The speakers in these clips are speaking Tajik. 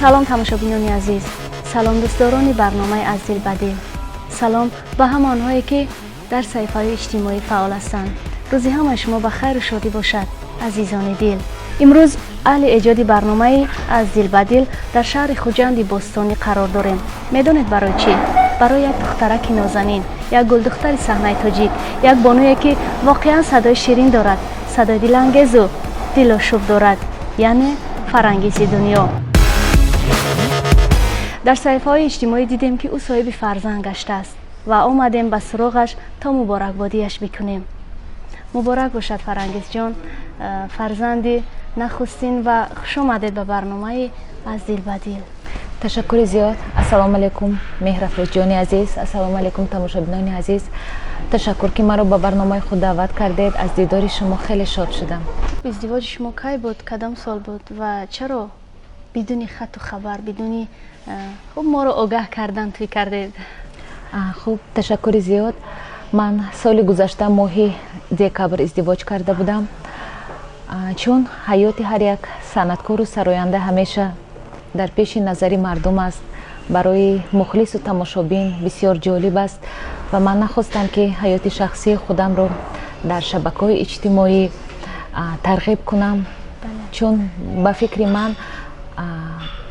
салом тамошобинони азиз, салом дӯстдорони барномаи аз Дил Ба Дил. салом ба ҳама онҳое ки дар саҳифаҳои иҷтимоӣ фаъол ҳастанд. рӯзи ҳамаи шумо ба хайру шодӣ бошад, азизони дил. имрӯз аҳли эҷоди барномаи аз Дил Ба Дил дар шаҳри хуҷанди бостонӣ қарор дорем. медонед барои чӣ? барои як духтараки нозанин, як гулдухтари саҳнаи тоҷик, як бонуе ки воқеан садои ширин дорад, садои дилангезу дилошӯб дорад, яъне Фарангиси Дунё. дар саҳифаҳои иҷтимоӣ дидем ки ӯ соҳиби фарзанд гаштааст ва омадем ба суроғаш то муборакбодиаш бикунем. муборак бошад Фарангис ҷон, фарзанди нахустин, ва хушомадед ба барномаи аз Дил Ба Дил. ташаккури зиёд. Ассалому алайкум меҳрафрӯзҷони азиз, ассалому алайкум тамошобинони азиз. ташаккур ки маро ба барномаи худ даъват кардед. аз дидори шумо хеле шод шудам. издивоҷи шумо кай буд, кадом сол буд ва чаро бидуни хату хабар, бидуни хуб моро огаҳ кардан тӯй кардед? хуб, ташаккури зиёд. ман соли гузашта моҳи декабр издивоҷ карда будам. чун ҳаёти ҳар як санъаткору сароянда ҳамеша дар пеши назари мардум аст, барои мухлису тамошобин бисёр ҷолиб аст ва ман нахостам ки ҳаёти шахсии худамро дар шабакаҳои иҷтимоӣ тарғиб кунам. чун ба фикри ман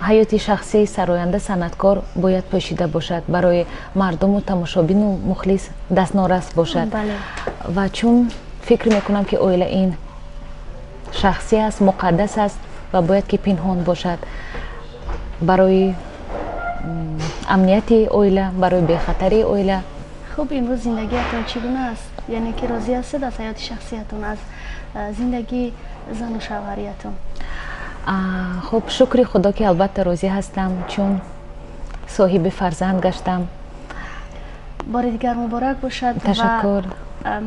ҳаёти шахсии сароянда санъаткор бояд пӯшида бошад, барои мардуму тамошобину мухлис дастнорас бошад. ва чун фикр мекунам ки оила ин шахсӣ аст, муқаддас аст ва бояд ки пинҳон бошад, барои амнияти оила, барои бехатарии оила. хуб, имрӯз зиндагиятон чӣ гуна аст? яъне ки розӣ ҳастед аз ҳаёти шахсиятон, аз зиндагии зану шавҳариятон? хуб, шукри худо ки албатта розӣ ҳастам, чун соҳиби фарзанд гаштам. бори дигар муборак бошад. ташаккур.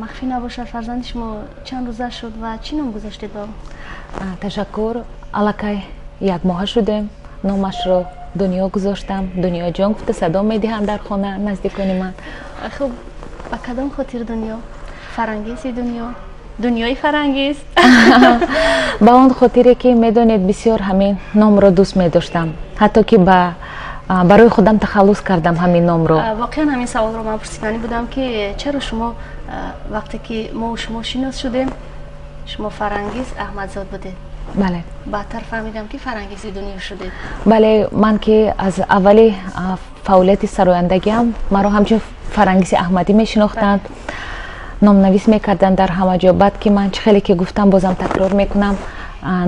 махфӣ набошад, фарзанди шумо чанд рӯза шуд ва чӣ ном гузоштед ба ӯ? ташаккур. аллакай як моҳа шудем. номашро Дунё гузоштам. Дунёҷон гуфта садо медиҳам дар хона наздикони ман. хуб, ба кадом хотир Дунё? Фарангиси Дунё? Дунёи Фарангис? ба он хотире ки медонед бисёр ҳамин номро дӯст медоштам, ҳатто ки барои худам тахаллус кардам ҳамин номро. воқеан ҳамин саволро ман пурсидани будам ки чаро шумо вақте ки мо шумо шинос шудем, шумо Фарангис Аҳмадзод будед. бале. баъдтар фаҳмидам ки Фарангиси Дунё шудед. бале, ман ки аз аввали фаъолияти сарояндагиам маро ҳамчун Фарангиси Аҳмадӣ мешинохтанд, номнавис мекарданд дар ҳама ҷо. баъд ки ман чӣ хеле ки гуфтам, бозам такрор мекунам,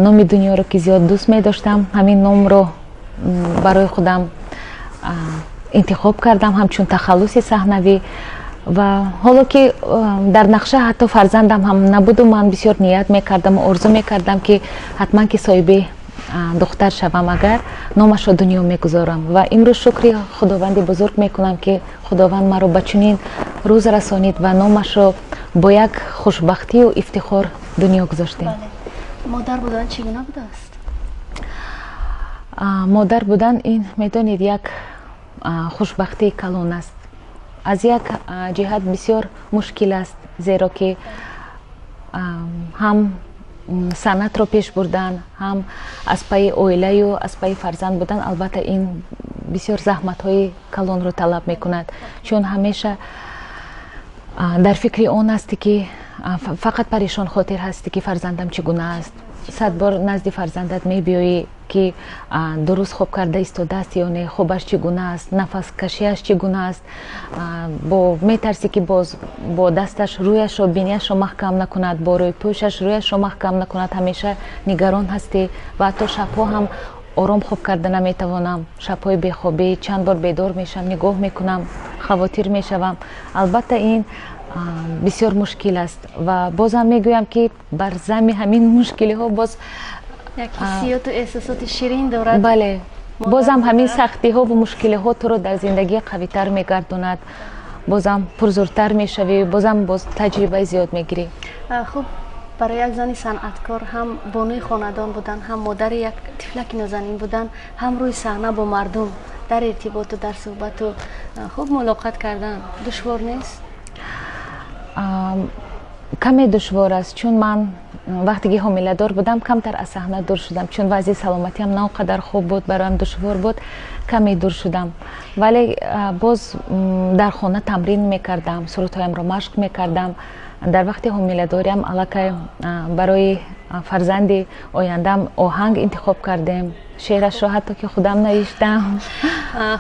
номи Дунёро ки зиёд дӯст медоштам, ҳамин номро барои худам интихоб кардам ҳамчун тахаллуси саҳнавӣ. ва ҳоло ки дар нақша ҳатто фарзандам ҳам набуду, ман бисёр ният мекардам, орзу мекардам ки ҳатман ки соҳиби духтар шавам, агар номашро Дунё мегузорам. ва имрӯз шукри худованди бузург мекунам ки худованд маро ба чунин рӯз расонид ва номашро бо як хушбахтию ифтихор Дунё гузоштем. модар будан чӣ гуна будааст? модар будан ин медонед як хушбахтии калон аст. аз як ҷиҳат бисёр мушкил аст, зеро ки ҳам санъатро пеш бурдан, ҳам аз пайи оилаю аз пайи фарзанд будан, албатта ин бисёр заҳматҳои калонро талаб мекунад. чун ҳамеша дар фикри он ҳастӣ ки фақат парешон хотир ҳастӣ ки фарзандам чӣ гуна аст. сад бор назди фарзандат мебиёӣ ки дуруст хоб карда истодааст ё не, хобаш чӣ гуна аст, нафаскашиаш чӣ гуна аст, метарсӣ ки боз бо дасташ рӯяшро, бинияшро маҳкам накунад, бо рӯи пӯшаш рӯяшро маҳкам накунад. ҳамеша нигарон ҳастӣ ва ҳатто шабҳо ҳам ором хоб карда наметавонам. шабҳои бехобӣ чанд бор бедор мешавам, нигоҳ мекунам, хавотир мешавам. албатта ин бисёр мушкил аст ва бозам мегӯям ки бар зами ҳамин мушкилиҳо боз як ҳиссиёту эҳсосоти ширин дорад. бале, бозам ҳамин сахтиҳо ва мушкилиҳо туро дар зиндагӣ қавитар мегардонад, бозам пурзуртар мешавӣ, бозам боз таҷрибаи зиёд мегирӣ. хуб, барои як зани санъаткор ҳам бонуи хонадон будан, ҳам модари як тифлаки нозанин будан, ҳам рӯи саҳна бо мардум дар иртиботу дар суҳбату хуб мулоқат кардан душвор нест? каме душвор аст, чун ман вақте ки ҳомиладор будам камтар аз саҳна дур шудам, чун вазъи саломатиам на он қадар хуб буд, бароям душвор буд, каме дур шудам. Вале боз дар хона тамрин мекардам, сурудҳоямро машқ мекардам. дар вақти ҳомиладориам аллакай барои фарзанди ояндам оҳанг интихоб кардем, шеърашро ҳатто ки худам навиштам.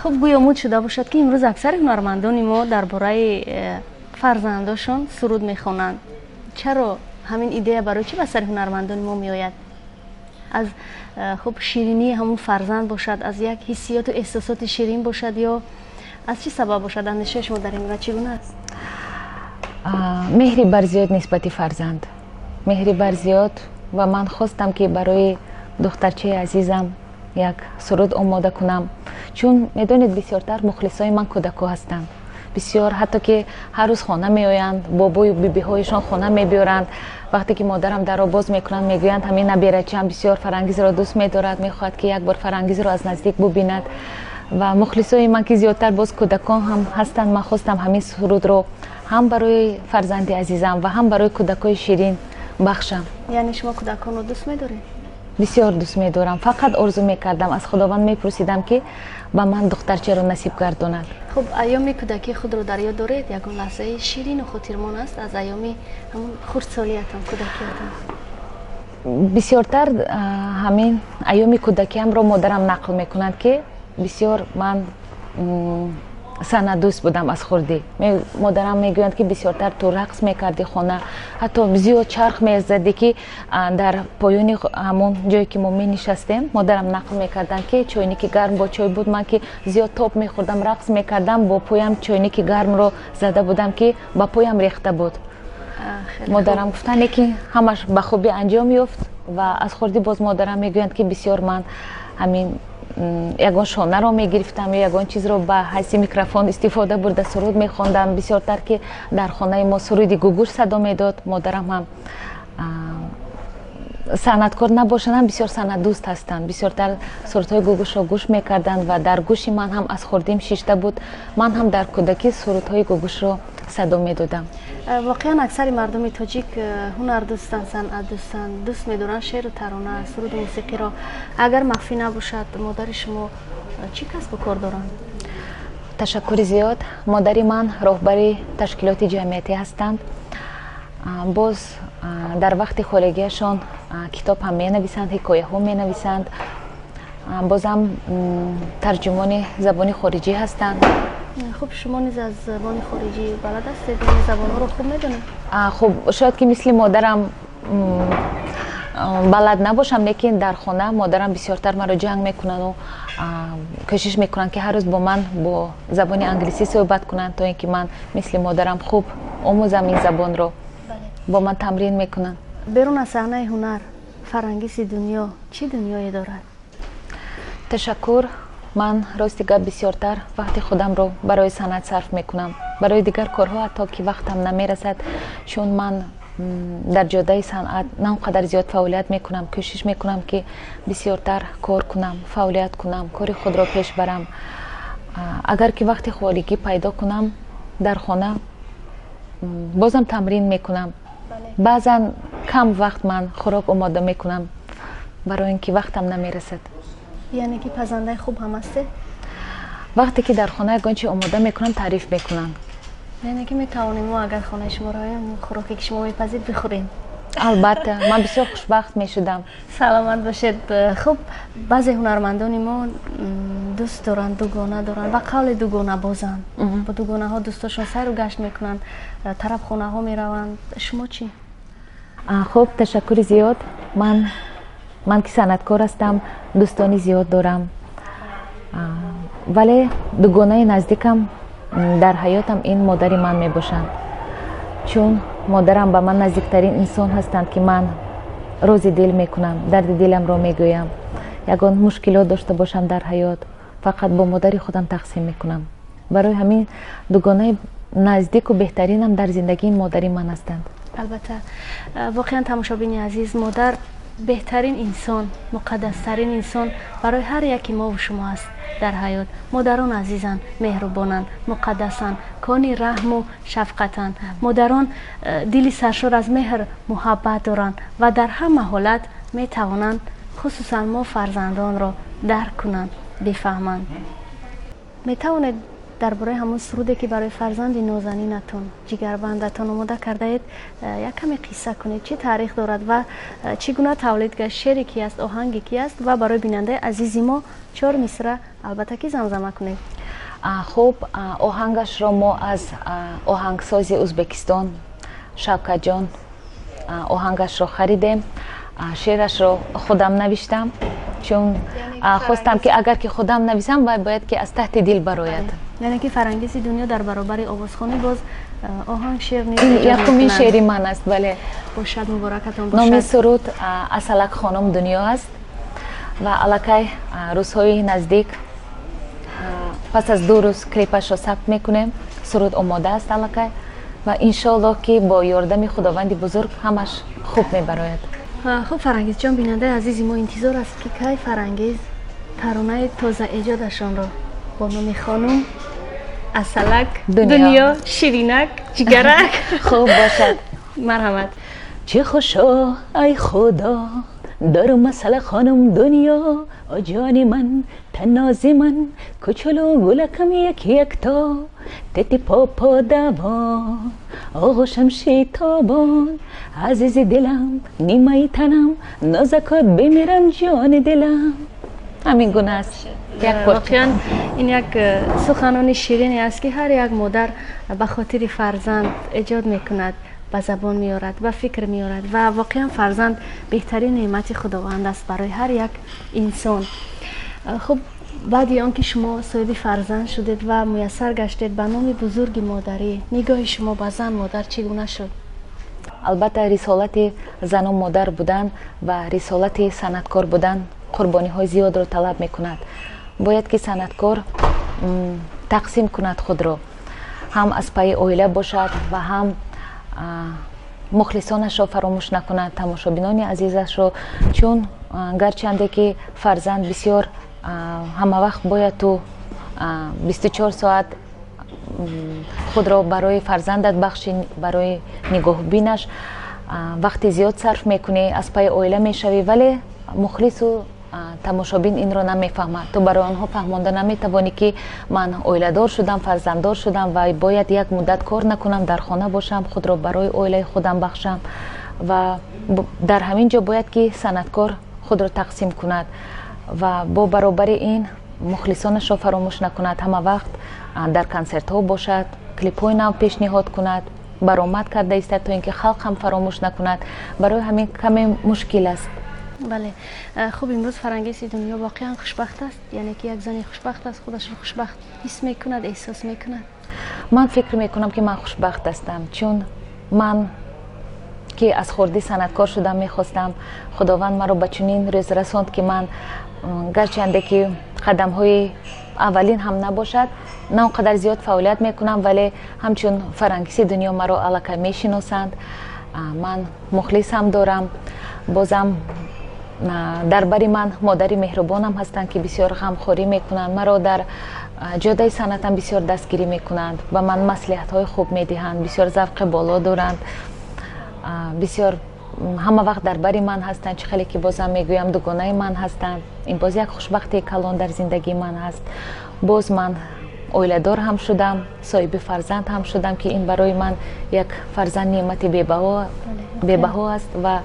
хуб гӯё муд шуда бошад ки имрӯз аксари ҳунармандони мо дар бораи фарзандошон суруд мехонанд. чаро ҳамин идея барои чӣ ба сари ҳунармандони мо меояд? аз хуб ширинии ҳамун фарзанд бошад, аз як ҳиссиёту эҳсосоти ширин бошад, ё аз чӣ сабаб бошад? андешаи шумо дар ин бора чӣ гуна аст? меҳри барзиёд нисбати фарзанд, меҳри барзиёд. ва ман хостам ки барои духтарчаи азизам як суруд омода кунам, чун медонед бисёртар мухлисои ман кӯдакҳо ҳастанд. бисёр ҳатто ки ҳар рӯз хона меоянд, бобою бибиҳояшон хона мебиёранд. вақте ки модарам дарро боз мекунанд, мегӯянд ҳамин набирачаам бисёр фарангизро дӯст медорад, мехоҳад ки як бор фарангизро аз наздик бубинад. ва мухлисои ман ки зиёдтар боз кӯдакон ҳам ҳастанд. ман хостам ҳамин сурудро ҳам барои фарзанди азизам ва ҳам барои кӯдакои ширин бахшам. яъне шумо кӯдаконро дӯст медоред? бисёр дӯст медорам. фақат орзу мекардам, аз худованд мепурсидам ки ба ман духтарчаро насиб гардонад. хуб айёми кӯдакии худро дар ёд доред? ягон лаҳзаи ширину хотирмон аст аз айёми ҳамун хурдсолиятон, кӯдакиятон? бисёртар ҳамин айёми кӯдакиамро модарам нақл мекунад ки бисёр ман санадӯст будам аз хурдӣ. модарам мегӯянд ки бисёртар ту рақс мекарди хона, ҳатто зиёд чарх мезадӣ ки дар поёни ҳамун ҷое ки мо менишастем модарам нақл мекарданд ки чойники гарм бо чой буд, ман ки зиёд тоб мехӯрдам, рақс мекардам, бо поям чойники гармро зада будам ки ба поям рехта буд. модарам гуфтане ки ҳамаш ба хубӣ анҷом ёфт. ва аз хурдӣ боз модарам мегӯянд ки бисёр ман ҳамин ягон шонаро мегирифтам ё ягон чизро ба ҳайси микрофон истифода бурда суруд мехондам. бисёртар ки дар хонаи мо суруди гугуш садо медод. модарам ҳам санъаткор набошанд, ҳам бисёр санъатдӯст ҳастанд. бисёртар сурудҳои гугушро гӯш мекарданд ва дар гӯши ман ҳам аз хурдим шишта буд. ман ҳам дар кӯдакӣ сурудҳои гугушро садо медодам. воқеан аксари мардуми тоҷик ҳунардӯстанд, санъатдӯстанд, дӯст медоранд шеъру тарона, суруду мусиқиро. агар махфӣ набошад, модари шумо чӣ касбу кор доранд? ташаккури зиёд. модари ман роҳбари ташкилоти ҷамъиятӣ ҳастанд. боз дар вақти холигиашон китоб ҳам менависанд, ҳикояҳо менависанд. бозам тарҷумони забони хориҷӣ ҳастанд. хуб шумо низ аз забони хориҷӣ балад ҳастед? забонҳоро хуб медонед? хуб шояд ки мисли модарам балад набошам, лекин дар хона модарам бисёртар маро ҷанг мекунану кӯшиш мекунанд ки ҳар рӯз бо ман бо забони англисӣ суҳбат кунанд, то ин ки ман мисли модарам хуб омӯзам ин забонро. бо ман тамрин мекунанд. берун аз саҳнаи ҳунар Фарангиси Дунё чӣ дунёе дорад? ташаккур. ман рости гап бисёртар вақти худамро барои санъат сарф мекунам. барои дигар корҳо ҳатто ки вақтам намерасад, чун ман дар ҷодаи санъат на он қадар зиёд фаъолият мекунам. кӯшиш мекунам ки бисёртар кор кунам, фаъолият кунам, кори худро пеш барам. агар ки вақти холигӣ пайдо кунам дар хона, бозам тамрин мекунам. баъзан кам вақт ман хӯрок омода мекунам, барои ин ки вақтам намерасад. яъне ки пазандаи хуб ҳам ҳастед? вақте ки дар хона ягон чи омода мекунам, таъриф мекунам. яъне ки метавонем мо агар хонаи шуморо оям хӯроке ки шумо мепазид бихӯрем? албатта, ман бисёр хушбахт мешудам. саломат бошед. хуб баъзе ҳунармандони мо дӯст доранд, дугона доранд ва қавле дугона бозанд. бо дугонаҳо дӯстошон сайру гашт мекунанд, тарабхонаҳо мераванд. шумо чӣ? хуб ташаккури зиёд. ман ки санъаткор ҳастам, дӯстони зиёд дорам. вале дугонаи наздикам дар ҳаётам ин модари ман мебошанд. чун модарам ба ман наздиктарин инсон ҳастанд ки ман рози дил мекунам, дарди диламро мегӯям. ягон мушкилот дошта бошам дар ҳаёт, фақат бо модари худам тақсим мекунам. барои ҳамин дугонаи наздику беҳтаринам дар зиндагии модари ман ҳастанд. албатта воқеан тамошобини азиз, модар بهترین انسان، مقدسترین انسان برای هر یکی ما و شما است در حیات. مادران عزیزان، مهربانند، مقدسند، کانی رحم و شفقتند. مادران دلی سرشار از مهر محبت دارند و در همه حالت می توانند خصوصا ما فرزندان را درک کنند، بفهمند. می توانید درباره همون سرودی که برای فرزند نازنینتون، جگربندتون آماده کرده اید یک کمی قصه کنید؟ چه تاریخ دارد و چگونه تولید گشت؟ شعری کی است؟ آهنگی کی است؟ و برای بیننده عزیزی ما 4 مصرع البته که زمزمه کنید. خب آهنگش را ما از آهنگساز ازبکستان شوکت جان آهنگش را خریدیم. شعرش را خودم نوشتم چون خواستم که اگر که خودم نویسم باید که از تحت دل براید. یعنی که فرانگیسی دنیا در برابر آوازخوانی باز آهنگ شعر نیست. یکمین شعری من است. بله باشد، مبارکتون باشد. نام سرود اصلک خانم دنیا است و الکی روزهای نزدیک پس از 2 روز کلیپش را ثبت میکنیم. سرود آماده است الکی و انشالله که با یاردم خداوند بزرگ همش خوب میبراید. خب فرانگیز جان، بیننده عزیزی ما انتظار است که کی فرانگیز ترانه تازه ایجادشان را با نام خانم اصلک دنیا شیرینک جگرک خوب باشد. مرحمت. چه خوشا ای خدا دارم اصل خانم دنیا، آجانی من تنازی من کچلو گلکم یک تا تتی پاپا دوان آغوشم شیطابان عزیز دلم نیمه تنم نازکات بمیرم جان دلم. همین گونه است. واقعا این یک سخنان شیرینی است که هر یک مادر به خاطر فرزند ایجاد میکند، به زبان میارد، به فکر میارد و واقعا فرزند بهترین نعمت خداوند است برای هر یک انسان. خب بعد آنکه شما صاحب فرزند شدید و میسر گشتید به نام بزرگ مادری، نگاه شما به زن مادر چگونه شد؟ البته رسالت زن و مادر بودن و رسالت صنعتکار بودن قربانی های زیاد را طلب میکند. باید که صنعتکار تقسیم کند خود را، هم از پای عائله باشد و هم مخلصانش را فراموش نکند، تماشابینان عزیزش را. چون گرچنده که فرزند بسیار همه وقت باید تو 24 ساعت خود را برای فرزندت بخشی، برای نگاه بینش وقتی زیاد صرف میکنی، از پای عائله میشوی، ولی مخلص و تماشابین این را نمیفهمد. تو برای آنها فهمانده نمیتوانی که من عائله دار شدم، فرزنددار شدم و باید یک مدت کار نکنم، در خانه باشم، خود را برای عائله خودم بخشم و در همین جا باید که صنعتکار خود را تقسیم کند و با برابر این مخلصانش را فراموش نکند. همه وقت در کنسرت ها باشد، کلیپ های نو پیشنهاد کند، برآمد کرده است تا اینکه خلق هم فراموش نکند. برای همین کمی مشکل است. بله. خب امروز فرانگیسی دنیا واقعا خوشبخت است؟ یعنی که یک زن خوشبخت است، خودش رو خوشبخت حس میکند، احساس میکند؟ من فکر میکنم که من خوشبخت هستم، چون من که از خردی صنعتکار شدم میخواستم خداوند مرا به چنین روز رساند که من گرچنده که قدم های اولین هم نباشد، نه اونقدر زیاد فعالیت میکنم، ولی همچون فرانگیسی دنیا مرا الکی میشناسند. من مخلص هم دارم، بازم در بری من مادری مهربانم هستند که بسیار غمخوری میکنند، مرا در جاده صنعتم بسیار دستگیری میکنند و من مصلحت های خوب میدهند، بسیار ذوق بالا دارند، بسیار همه وقت در بری من هستند. چه خیلی که بازم میگویم دوگانه من هستند. این باز یک خوشبختی کلان در زندگی من هست. باز من عائله دار هم شدم، صاحب فرزند هم شدم که این برای من یک فرزند نعمت بی‌بها است و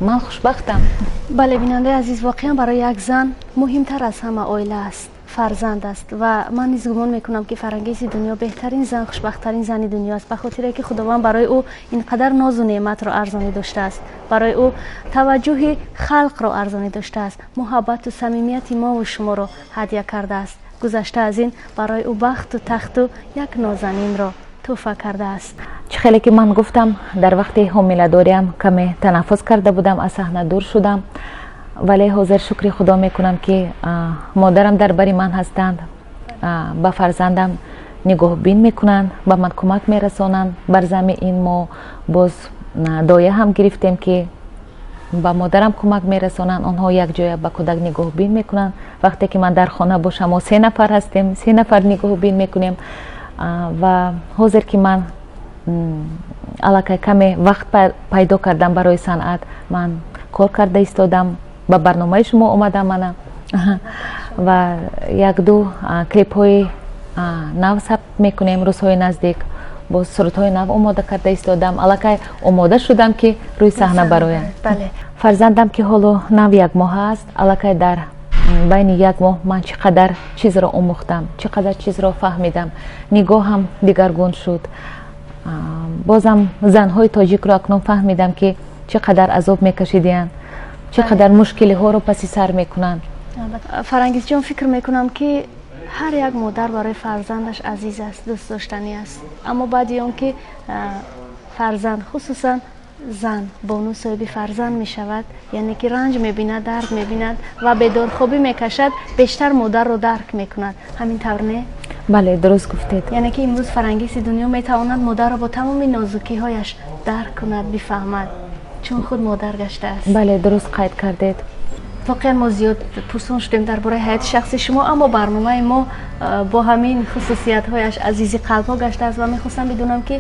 من خوشبختم. بله بیننده عزیز، واقعا برای یک زن مهمتر از همه عائله است، فرزند است و من نیز گمان میکنم که فرانگیسی دنیا بهترین زن، خوشبختترین زن دنیا است، به خاطر که خداوند برای او اینقدر ناز و نعمت را ارزانی داشته است، برای او توجه خلق را ارزانی داشته است، محبت و صمیمیت ما و شما را هدیه کرده است. گذشته از این برای او بخت و تخت و یک نازنین را تحفه کرده است. چه خیلی که من گفتم در وقتی حامله داریم کمی تنفس کرده بودم، از صحنه دور شدم، ولی حاضر شکر خدا میکنم که مادرم در بری من هستند، با فرزندم نگاه بین میکنند، با من کمک میرسانند. بر زمین این ما باز دایه هم گرفتیم که ба модарам кӯмак мерасонанд. онҳо якҷоя ба кӯдак нигоҳубин мекунанд. вақте ки ман дар хона бошам мо 3 нафар ҳастем, 3 нафар нигоҳубин мекунем. ва ҳозир ки ман аллакай каме вақт пайдо кардам барои санъат, ман кор карда истодам, ба барномаи шумо омадам мана ва як-ду клипҳои нав сабт мекунем рӯзҳои наздик. бо сурудҳои нав омода карда истодам. аллакай омода шудам ки рӯи саҳна бароям. фарзандам ки ҳоло нав 1 моҳ аст, аллакай дар байни 1 моҳ ман чӣ қадар чизро омӯхтам, чӣ қадар чизро фаҳмидам. нигоҳам дигаргун шуд. бозам занҳои тоҷикро акнун фаҳмидам ки чӣ қадар азоб мекашидиянд, чӣ қадар мушкилиҳоро паси сар мекунанд. фарангис ҷон, фикр мекунам ки ҳар як модар барои фарзандаш азиз аст, дӯстдоштанӣ аст. аммо баъди он ки фарзанд, хусусан зан бону соҳиби фарзанд мешавад, яъне ки ранҷ мебинад, дард мебинад ва бедорхобӣ мекашад, бештар модарро дарк мекунад. ҳамин тавр не? бале, дуруст гуфтед. яъне ки имрӯз Фарангиси Дунё метавонад модарро бо тамоми нозукиҳояш дарк кунад, бифаҳмад, чун худ модар гаштааст. бале, дуруст қайд кардед. воқеан мо зиёд пурсон шудем дар бораи ҳаёти шахси шумо, аммо барномаи мо бо ҳамин хусусиятҳояш азизи қалбҳо гаштааст ва мехостам бидонам ки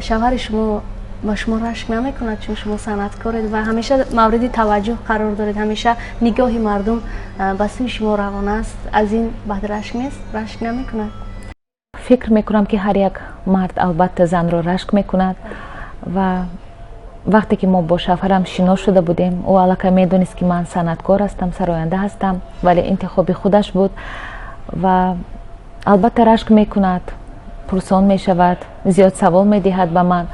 шавҳари шумо ба шумо рашк намекунад, чун шумо санъаткоред ва ҳамеша мавриди таваҷҷӯҳ қарор доред, ҳамеша нигоҳи мардум ба сӯи шумо равон аст. аз ин баъд рашк нест? рашк намекунад? фикр мекунам ки ҳар як мард албатта занро рашк мекунад ва вақте ки мо бо шавҳарам шинос шуда будем, ӯ аллакай медонист ки ман санъаткор ҳастам, сароянда ҳастам, вале интихоби худаш буд ва албатта рашк мекунад, пурсон мешавад, зиёд савол медиҳад ба ман.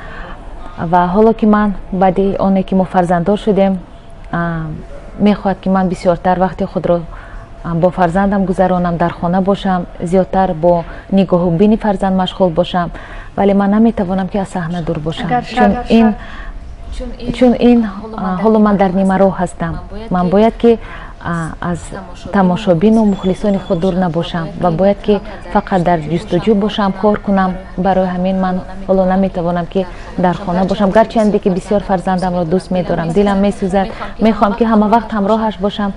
ва ҳоло ки ман баъди оне ки мо фарзанддор шудем, мехоҳад ки ман бисёртар вақти худро бо фарзандам гузаронам, дар хона бошам, зиёдтар бо нигоҳубини фарзанд машғул бошам, вале ман наметавонам ки аз саҳна дур бошам, чун ин ҳоло ман дар нимароҳ ҳастам. ман бояд ки аз тамошобину мухлисони худ дур набошам ва бояд ки фақат дар ҷустуҷӯ бошам, кор кунам. барои ҳамин ман ҳоло наметавонам ки дар хона бошам, гарчанде ки бисёр фарзандамро дӯст медорам, дилам месӯзад, мехоҳам ки ҳама вақт ҳамроҳаш бошам,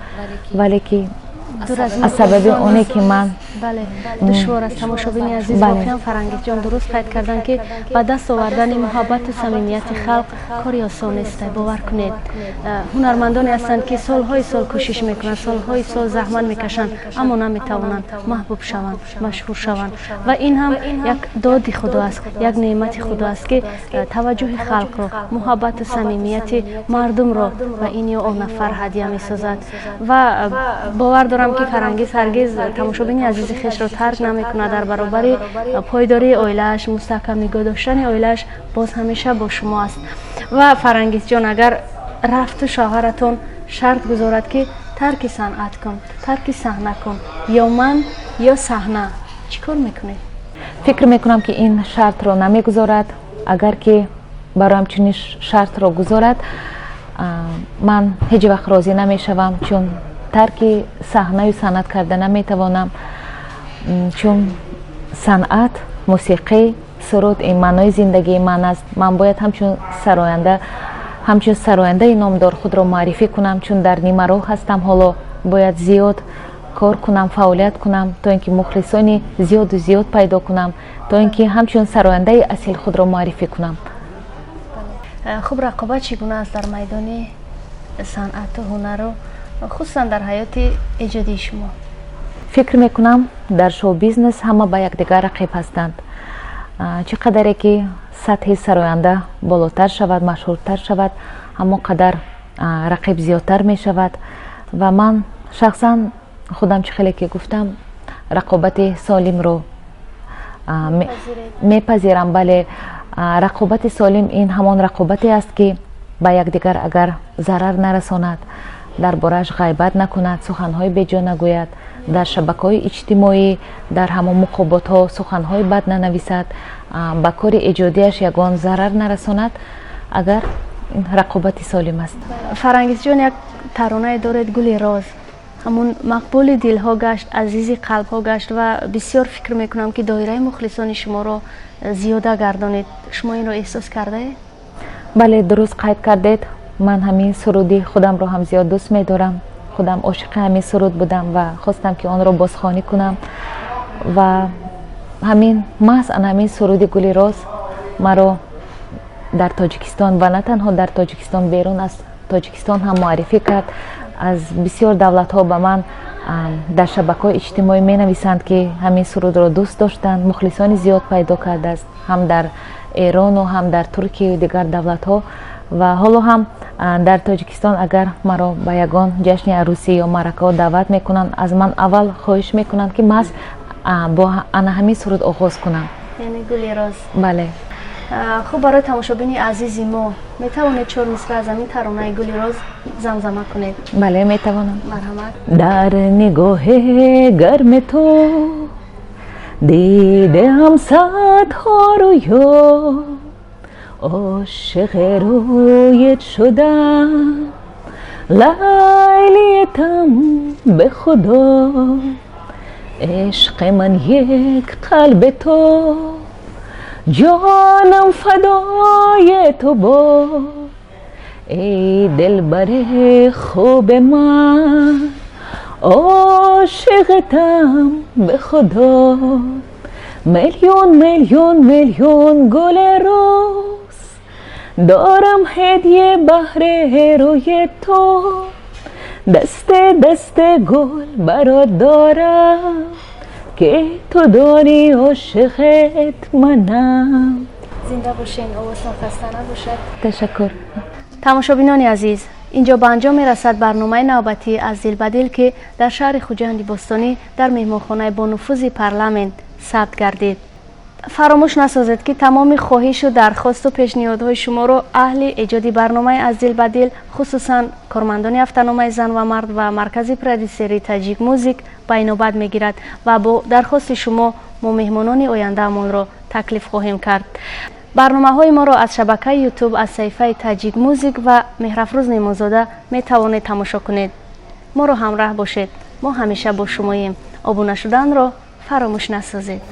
вале ки аз сабаби оне ки ман душвор аст. тамошобини азиз, воқеан Фарангис ҷон дуруст қайд карданд ки ба даст овардани муҳаббату самимияти халқ кори осон нест. бовар кунед, ҳунармандоне ҳастанд ки солҳои сол кӯшиш мекунанд, солҳои сол заҳмат мекашанд, аммо наметавонанд маҳбуб шаванд, машҳур шаванд. ва ин ҳам як доди худо аст, як неъмати худо аст ки таваҷҷӯҳи халқро, муҳаббату самимияти мардумро ба ин ё он нафар ҳадия месозад. ва бовар дорам ки Фарангис ҳаргиз тамошобини азизи хешро тарк намекунад. дар баробари пойдории оилааш, мустаҳкам нигоҳ доштани оилааш боз ҳамеша бо шумо аст. ва Фарангис ҷон, агар рафту шавҳаратон шарт гузорад ки тарки санъат кун, тарки саҳна кун, ё ман ё саҳна, чӣ кор мекунед? фикр мекунам ки ин шартро намегузорад. агар ки бароям чунин шартро гузорад, ман ҳеҷ вақт розӣ намешавам, чун тарки саҳнаю санъат карда наметавонам, чун санъат, мусиқӣ, суруд ин маънои зиндагии ман аст. ман бояд ҳамчун сарояндаи номдор худро муаррифӣ кунам, чун дар нимароҳ ҳастам. ҳоло бояд зиёд кор кунам, фаъолият кунам, то ин ки мухлисони зиёду зиёд пайдо кунам, то ин ки ҳамчун сарояндаи асил худро муаррифӣ кунам. хуб, рақобат чӣ гуна аст дар майдони санъату ҳунару хусусан дар ҳаёти эҷодии шумо? фикр мекунам дар шоу-бизнес ҳама ба якдигар рақиб ҳастанд. чӣ қадаре ки сатҳи сароянда болотар шавад, машҳуртар шавад, ҳамон қадар рақиб зиёдтар мешавад. ва ман шахсан худам чӣ хеле ки гуфтам, рақобати солимро мепазирам. бале, рақобати солим ин ҳамон рақобате аст ки ба якдигар агар зарар нарасонад, дар борааш ғайбат накунад, суханҳои беҷо нагӯяд, дар шабакаҳои иҷтимоӣ, дар ҳамон муқоботҳо суханҳои бад нанависад, ба кори эҷодиаш ягон зарар нарасонад, агар рақобати солим аст. Фарангис ҷон, як таронае доред, гули роз, ҳамун мақбули дилҳо гашт, азизи қалбҳо гашт ва бисёр фикр мекунам ки доираи мухлисони шуморо зиёда гардонид. шумо инро эҳсос кардаед? бале, дуруст қайд кардед. من همین سرودی خودم رو هم زیاد دوست می‌دارم. خودم عاشق همین سرود بودم و خواستم که آن رو بازخوانی کنم و همین محض همین سرودی گل روز مرا در تاجیکستان و نه تنها در تاجیکستان، بیرون از تاجیکستان هم معرفی کرد. از بسیار دولت‌ها به من در شبکه‌های اجتماعی می‌نویسند که همین سرود را دوست داشتند. مخلصان زیاد پیدا کرده است، هم در ایران و هم در ترکیه و دیگر دولت‌ها. و حالا هم در تاجیکستان اگر مرا به یگان جشن عروسی یا مرکه دعوت میکنند، از من اول خواهش میکنند که من با همین سرود آغاز کنم. یعنی گلی روز. بله. خب برای تماشابین عزیزی ما میتوانید 4 مصرع از همین ترانه گلی روز زمزمه کنید؟ بله میتوانم. مرحمت. در نگاه گرم تو دیدم صدها رویا، عاشق رویت شدم لیلیتم به خدا. عشق من یک قلب تو، جانم فدای تو با. ای دلبر خوب من، عاشقتم به خدا. میلیون میلیون میلیون گل روز دارم هدیه بهر روی تو. دست دست گل برات دارم که تو داری عاشقت منم. زنده باشین، آوازتان خسته نباشد. تشکر. تماشابینان عزیز، اینجا به انجام میرسد برنامه نوبتی از دیل با دیل که در شهر خوجند بستانی در مهمانخانه با نفوذ پارلمانت ثبت گردید. فراموش نسازید که تمام خواهش و درخواست و پیشنهادهای شما رو اهل ایجاد برنامه از دیل با دیل، خصوصا کارمندان هفته‌نامه زن و مرد و مرکز پرودیوسری تاجیک موزیک به نوبت میگیرد و با درخواست شما ما مهمانان آینده مون رو تکلیف خواهیم کرد. برنامه های ما را از شبکه یوتیوب از صفحه تاجیک موزیک و مهرافروز نیمازاده می توانید تماشا کنید. ما را همراه باشید. ما همیشه با شماییم. آبونه شدن را فراموش نسازید.